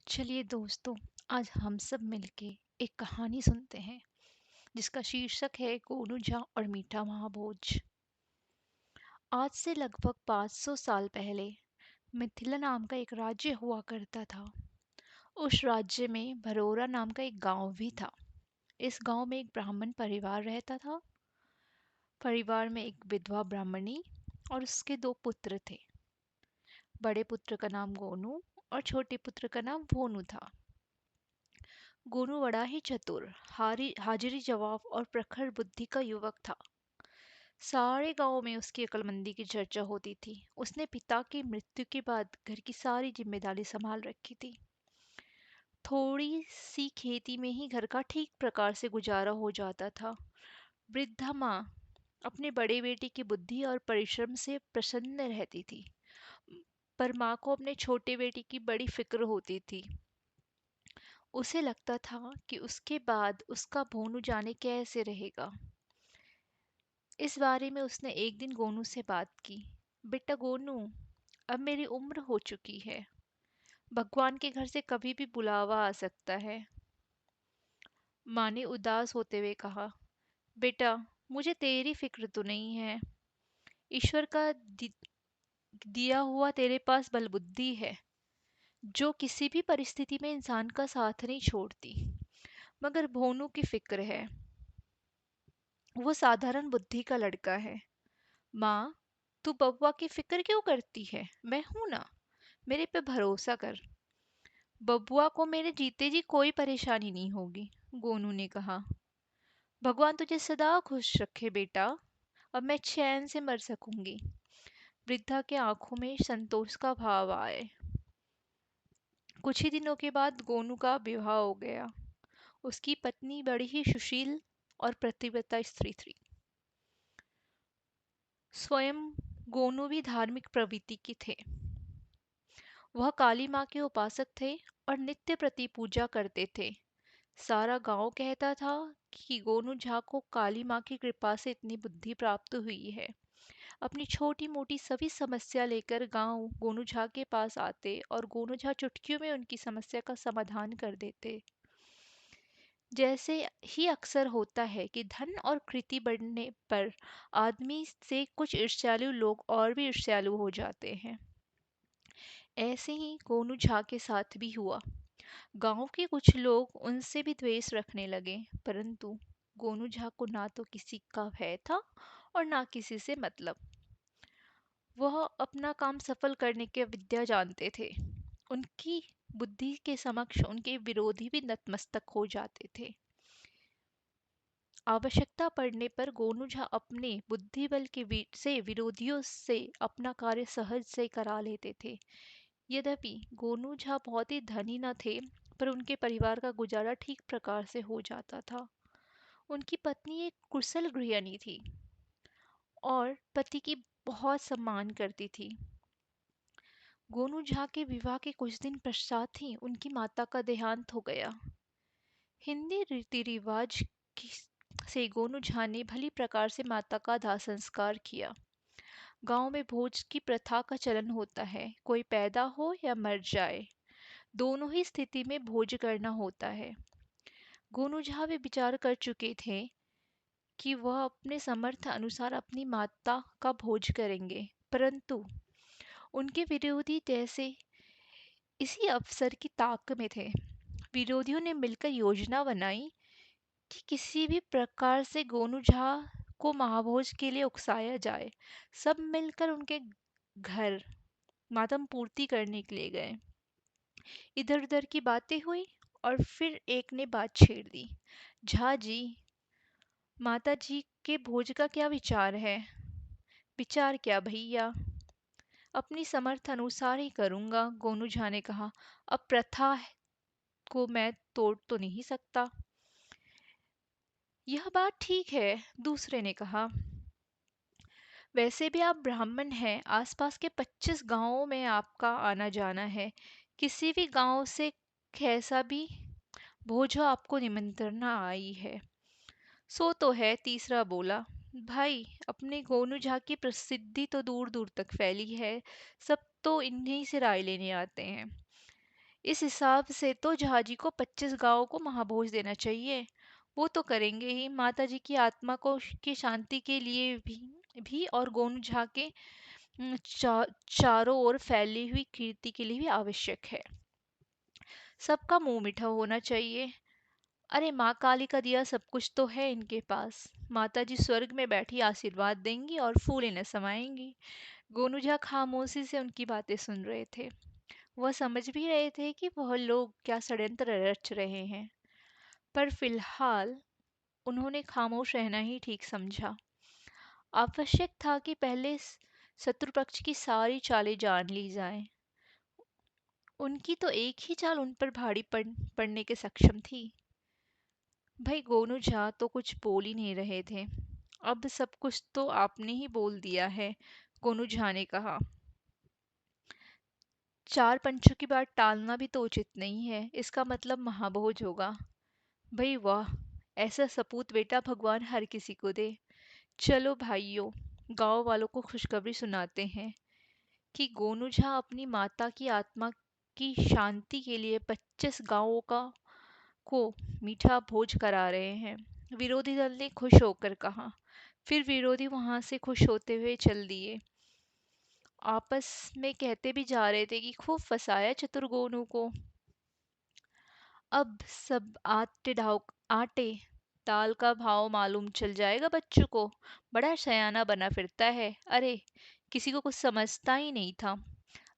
चलिए दोस्तों, आज हम सब मिलके एक कहानी सुनते हैं जिसका शीर्षक है गोनू झा और मीठा महाभोज। आज से लगभग 500 साल पहले मिथिला नाम का एक राज्य हुआ करता था। उस राज्य में भरोरा नाम का एक गांव भी था। इस गांव में एक ब्राह्मण परिवार रहता था। परिवार में एक विधवा ब्राह्मणी और उसके दो पुत्र थे। बड़े पुत्र का नाम गोनू और छोटे पुत्र का नाम भोनू था। गोनू बड़ा ही चतुर, हाजिरी जवाब और प्रखर बुद्धि का युवक था। सारे गांव में उसकी अक्लमंदी की चर्चा होती थी। उसने पिता की मृत्यु के बाद घर की सारी जिम्मेदारी संभाल रखी थी। थोड़ी सी खेती में ही घर का ठीक प्रकार से गुजारा हो जाता था। वृद्धा माँ अपने बड़े बेटे की बुद्धि और परिश्रम से प्रसन्न रहती थी, पर माँ को अपने छोटे बेटे की बड़ी फिक्र होती थी। उसे लगता था कि उसके बाद उसका भोनू जाने कैसे रहेगा। इस बारे में उसने एक दिन गोनू से बात की। बेटा गोनू, अब मेरी उम्र हो चुकी है। भगवान के घर से कभी भी बुलावा आ सकता है। माँ ने उदास होते हुए कहा, बेटा, मुझे तेरी फिक्र तो नहीं है। ईश्वर का दिया हुआ तेरे पास बलबुद्धि है, जो किसी भी परिस्थिति में इंसान का साथ नहीं छोड़ती। मगर भोनू की फिक्र है। वो साधारण बुद्धि का लड़का है। माँ, तू बब्बा की फिक्र क्यों करती है? मैं हूं ना, मेरे पे भरोसा कर। बबुआ को मेरे जीते जी कोई परेशानी नहीं होगी, गोनू ने कहा। भगवान तुझे सदा खुश रखे बेटा, अब मैं चैन से मर सकूंगी। वृद्धा के आंखों में संतोष का भाव आए। कुछ ही दिनों के बाद गोनू का विवाह हो गया। उसकी पत्नी बड़ी ही सुशील और प्रतिव्रता स्त्री थी। स्वयं गोनू भी धार्मिक प्रवृत्ति के थे। वह काली माँ के उपासक थे और नित्य प्रति पूजा करते थे। सारा गांव कहता था कि गोनू झा को काली माँ की कृपा से इतनी बुद्धि प्राप्त हुई है। अपनी छोटी मोटी सभी समस्या लेकर गांव गोनू झा के पास आते और गोनू झा चुटकियों में उनकी समस्या का समाधान कर देते। जैसे ही अक्सर होता है कि धन और कृति बढ़ने पर आदमी से कुछ ईर्ष्यालु लोग और भी ईर्ष्यालु हो जाते हैं। ऐसे ही गोनू झा के साथ भी हुआ। गांव के कुछ लोग उनसे भी द्वेष रखने लगे, परंतु गोनू झा को ना तो किसी का भय था और ना किसी से मतलब। वह अपना काम सफल करने की विद्या जानते थे। उनकी बुद्धि के समक्ष उनके विरोधी भी नतमस्तक हो जाते थे। आवश्यकता पड़ने पर गोनू झा अपने बुद्धि बल के से विरोधियों से अपना कार्य सहज से करा लेते थे। यद्यपि गोनू झा बहुत ही धनी न थे, पर उनके परिवार का गुजारा ठीक प्रकार से हो जाता था। उनकी पत्नी एक कुशल गृहिणी थी और पति की बहुत सम्मान करती थी। गोनू झा के विवाह के कुछ दिन पश्चात ही उनकी माता का देहांत हो गया। हिंदी रीति रिवाज से गोनू झा ने भली प्रकार से माता का दाह संस्कार किया। गांव में भोज की प्रथा का चलन होता है। कोई पैदा हो या मर जाए, दोनों ही स्थिति में भोज करना होता है। गोनू झा वे विचार कर चुके थे कि वह अपने सामर्थ्य अनुसार अपनी माता का भोज करेंगे, परंतु उनके विरोधी जैसे इसी अवसर की ताक में थे। विरोधियों ने मिलकर योजना बनाई कि किसी भी प्रकार से गोनू झा को महाभोज के लिए उकसाया जाए। सब मिलकर उनके घर मातम पूर्ति करने के लिए गए। इधर उधर की बातें हुई और फिर एक ने बात छेड़ दी। झा जी, माता जी के भोज का क्या विचार है? विचार क्या भैया, अपनी समर्थ अनुसार ही करूंगा, गोनू झा ने कहा। अब प्रथा को मैं तोड़ तो नहीं सकता। यह बात ठीक है, दूसरे ने कहा। वैसे भी आप ब्राह्मण हैं, आसपास के 25 गांवों में आपका आना जाना है। किसी भी गांव से कैसा भी भोज हो, आपको निमंत्रण आई है। सो तो है, तीसरा बोला। भाई, अपने गोनू झा की प्रसिद्धि तो दूर दूर तक फैली है। सब तो इन्हीं से राय लेने आते हैं। इस हिसाब से तो झाजी को 25 गांवों को महाभोज देना चाहिए। वो तो करेंगे ही, माता जी की आत्मा को की शांति के लिए भी और गोनू झा के चारों ओर फैली हुई कीर्ति के लिए भी आवश्यक है। सबका मुंह मीठा होना चाहिए। अरे माँ काली का दिया सब कुछ तो है इनके पास। माता जी स्वर्ग में बैठी आशीर्वाद देंगी और फूल इन्हें समाएंगी। गोनू झा खामोशी से उनकी बातें सुन रहे थे। वह समझ भी रहे थे कि वह लोग क्या षड्यंत्र रच रहे हैं, पर फिलहाल उन्होंने खामोश रहना ही ठीक समझा। आवश्यक था कि पहले शत्रु पक्ष की सारी चालें जान ली जाएं। उनकी तो एक ही चाल उन पर भारी पड़ने के सक्षम थी। भाई गोनू झा तो कुछ बोल ही नहीं रहे थे। अब सब कुछ तो आपने ही बोल दिया है, गोनू झा ने कहा। चार पंचों की बात टालना भी तो उचित नहीं है। इसका मतलब महाभोज होगा। भाई वाह, ऐसा सपूत बेटा भगवान हर किसी को दे। चलो भाइयों, गांव वालों को खुशखबरी सुनाते हैं कि गोनू झा अपनी माता की आत्मा की शांति के लिए 25 गांवों का को मीठा भोज करा रहे हैं। विरोधी दल ने खुश होकर कहा। फिर विरोधी वहां से खुश होते हुए चल दिए। आपस में कहते भी जा रहे थे कि खूब फंसाया चतुर गोनू को। अब सब आटे दाल का भाव मालूम चल जाएगा बच्चों को। बड़ा सयाना बना फिरता है। अरे, किसी को कुछ समझता ही नहीं था।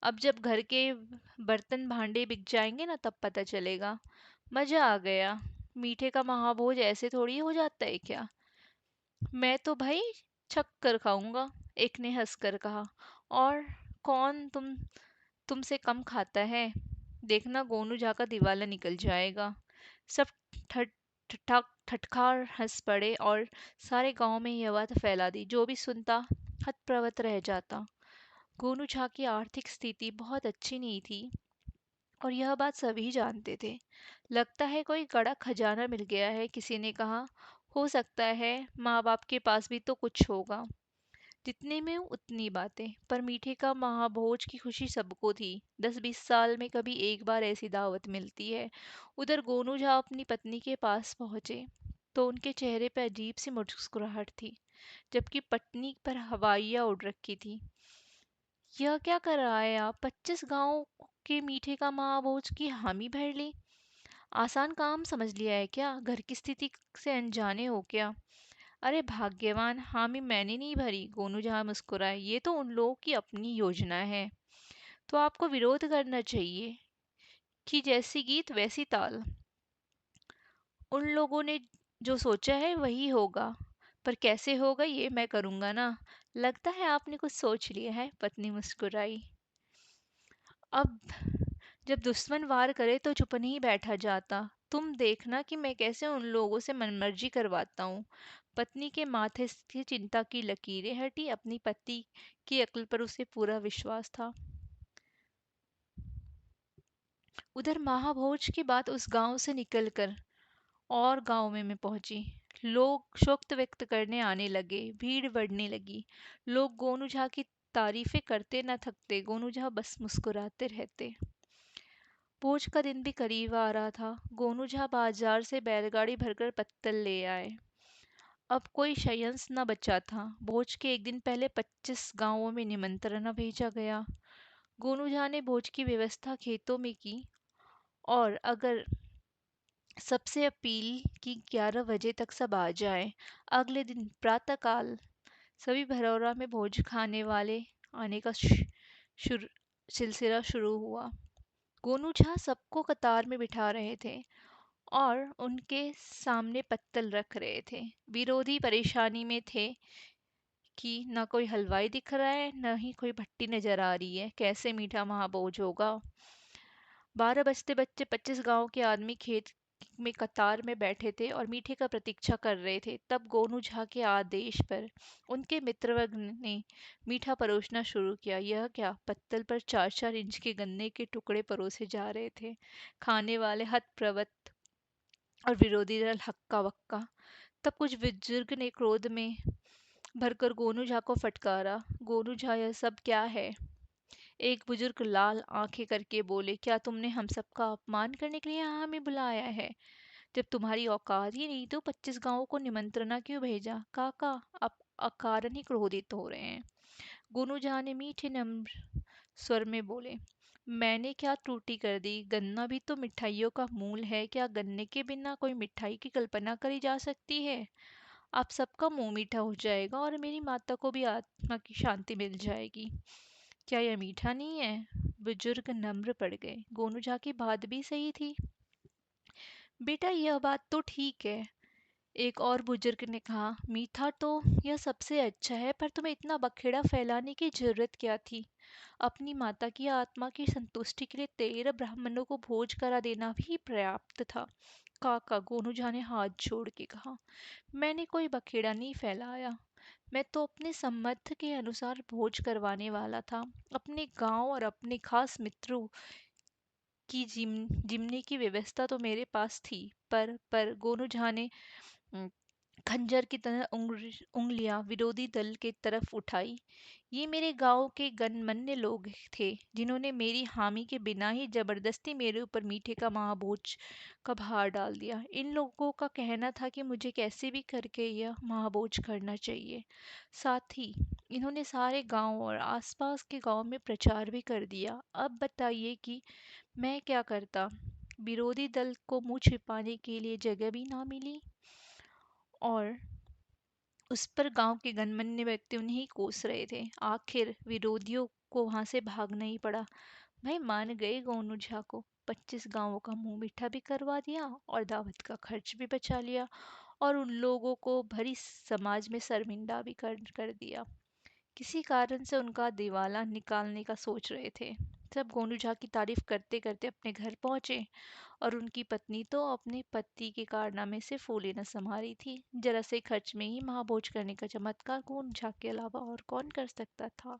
अब जब घर के बर्तन भांडे बिक जाएंगे ना, तब पता चलेगा। मजा आ गया। मीठे का महाभोज ऐसे थोड़ी हो जाता है क्या। मैं तो भाई छक कर खाऊंगा, एक ने हंसकर कहा। और कौन तुमसे कम खाता है। देखना गोनू झा का दिवाला निकल जाएगा। सब ठट ठटकार हंस पड़े और सारे गांव में यह बात फैला दी। जो भी सुनता हतप्रभत रह जाता। गोनू झा की आर्थिक स्थिति बहुत अच्छी नहीं थी और यह बात सभी जानते थे। लगता है कोई कड़ा खजाना मिल गया है, किसी ने कहा। हो सकता है माँ बाप के पास भी तो कुछ होगा। जितने में उतनी बातें, पर मीठे का महाभोज की खुशी सबको थी। 10-20 साल में कभी एक बार ऐसी दावत मिलती है। उधर गोनू झा अपनी पत्नी के पास पहुंचे तो उनके चेहरे पर अजीब सी मुस्कुराहट थी, जबकि पत्नी पर हवाइयाँ उड़ रखी थी। यह क्या कर रहा है आप? 25 गांव के मीठे का महाभोज की हामी भर ली। आसान काम समझ लिया है क्या? घर की स्थिति से अनजाने हो क्या? अरे भाग्यवान, हामी मैंने नहीं भरी, गोनू जहां मुस्कुराए। ये तो उन लोगों की अपनी योजना है, तो आपको विरोध करना चाहिए कि जैसी गीत वैसी ताल। उन लोगों ने जो सोचा है वही होगा, पर कैसे होगा ये मैं करूंगा ना। लगता है आपने कुछ सोच लिया है, पत्नी मुस्कुराई। अब जब दुश्मन वार करे तो चुप नहीं बैठा जाता। तुम देखना कि मैं कैसे उन लोगों से मनमर्जी करवाता हूँ। पत्नी के माथे से चिंता की लकीरें हटी। अपनी पति की अक्ल पर उसे पूरा विश्वास था। उधर महाभोज की बात उस गांव से निकलकर और गांव में पहुंची। लोग शोक व्यक्त करने आने लगे, भीड़ बढ़ने लगी। लोग गोनू झा की तारीफें करते न थकते। गोनू झा बस मुस्कुराते रहते। भोज का दिन भी करीब आ रहा था। गोनू झा बाजार से बैलगाड़ी भरकर पत्तल ले आए। अब कोई शयंस न बचा था। भोज के एक दिन पहले 25 गांवों में निमंत्रण भेजा गया। गोनू झा ने भोज की व्यवस्था खेतों में की और अगर सबसे अपील कि 11 बजे तक सब आ जाएं। अगले दिन प्रातःकाल सभी भरौरा में भोज खाने वाले आने का शुरू सिलसिला शुरू हुआ। गोनू झा सबको कतार में बिठा रहे थे और उनके सामने पत्तल रख रहे थे। विरोधी परेशानी में थे कि न कोई हलवाई दिख रहा है, न ही कोई भट्टी नजर आ रही है। कैसे मीठा महाभोज होगा। 12 बजते बच्चे 25 गांव के आदमी खेत में कतार में बैठे थे और मीठे का प्रतीक्षा कर रहे थे। तब गोनू झा के आदेश पर उनके मित्रवर्ग ने मीठा परोसना शुरू किया। यह क्या, पत्तल पर 4-4 इंच के गन्ने के टुकड़े परोसे जा रहे थे। खाने वाले हतप्रभत और विरोधी दल हक्का बक्का। तब कुछ बुजुर्ग ने क्रोध में भरकर गोनू झा को फटकारा। गोनू झा, यह सब क्या है? एक बुजुर्ग लाल आंखें करके बोले, क्या तुमने हम सबका अपमान करने के लिए यहाँ हमें बुलाया है? जब तुम्हारी औकात ही नहीं तो 25 गांवों को निमंत्रणा क्यों भेजा? काका, आप अकारण ही क्रोधित हो रहे हैं। गोनू जहाँ ने मीठे नम्र स्वर में बोले, मैंने क्या त्रुटि कर दी? गन्ना भी तो मिठाइयों का मूल है। क्या गन्ने के बिना कोई मिठाई की कल्पना करी जा सकती है? आप सबका मुंह मीठा हो जाएगा और मेरी माता को भी आत्मा की शांति मिल जाएगी। क्या यह मीठा नहीं है? बुजुर्ग नम्र पड़ गए। गोनू झा की बात भी सही थी। बेटा, यह बात तो ठीक है, एक और बुजुर्ग ने कहा। मीठा तो यह सबसे अच्छा है, पर तुम्हें इतना बखेड़ा फैलाने की जरूरत क्या थी? अपनी माता की आत्मा की संतुष्टि के लिए 13 ब्राह्मणों को भोज करा देना भी पर्याप्त था। काका, गोनू झा ने हाथ जोड़ के कहा, मैंने कोई बखेड़ा नहीं फैलाया। मैं तो अपने सम्मत के अनुसार भोज करवाने वाला था। अपने गांव और अपने खास मित्रों की जिमने की व्यवस्था तो मेरे पास थी। पर गोनू झा ने उम, खंजर की तरह उंगलियां विरोधी दल की तरफ उठाई। ये मेरे गांव के गणमान्य लोग थे जिन्होंने मेरी हामी के बिना ही जबरदस्ती मेरे ऊपर मीठे का महाभोज का भार डाल दिया। इन लोगों का कहना था कि मुझे कैसे भी करके यह महाभोज करना चाहिए। साथ ही इन्होंने सारे गांव और आसपास के गांव में प्रचार भी कर दिया। अब बताइए कि मैं क्या करता? विरोधी दल को मुंह छिपाने के लिए जगह भी ना मिली और उस पर गांव के गणमान्य व्यक्ति उन्हें ही कोस रहे थे। आखिर विरोधियों को वहां से भागना ही पड़ा। भाई मान गए गोनू झा को। 25 गांवों का मुंह मीठा भी करवा दिया और दावत का खर्च भी बचा लिया और उन लोगों को भरी समाज में शर्मिंदा भी कर दिया। किसी कारण से उनका दिवाला निकालने का सोच रहे थे। सब गोनू झा की तारीफ करते करते अपने घर पहुंचे और उनकी पत्नी तो अपने पति के कारनामे से फूले न समा रही थी। जरा से खर्च में ही महाभोज करने का चमत्कार गोनू झा के अलावा और कौन कर सकता था?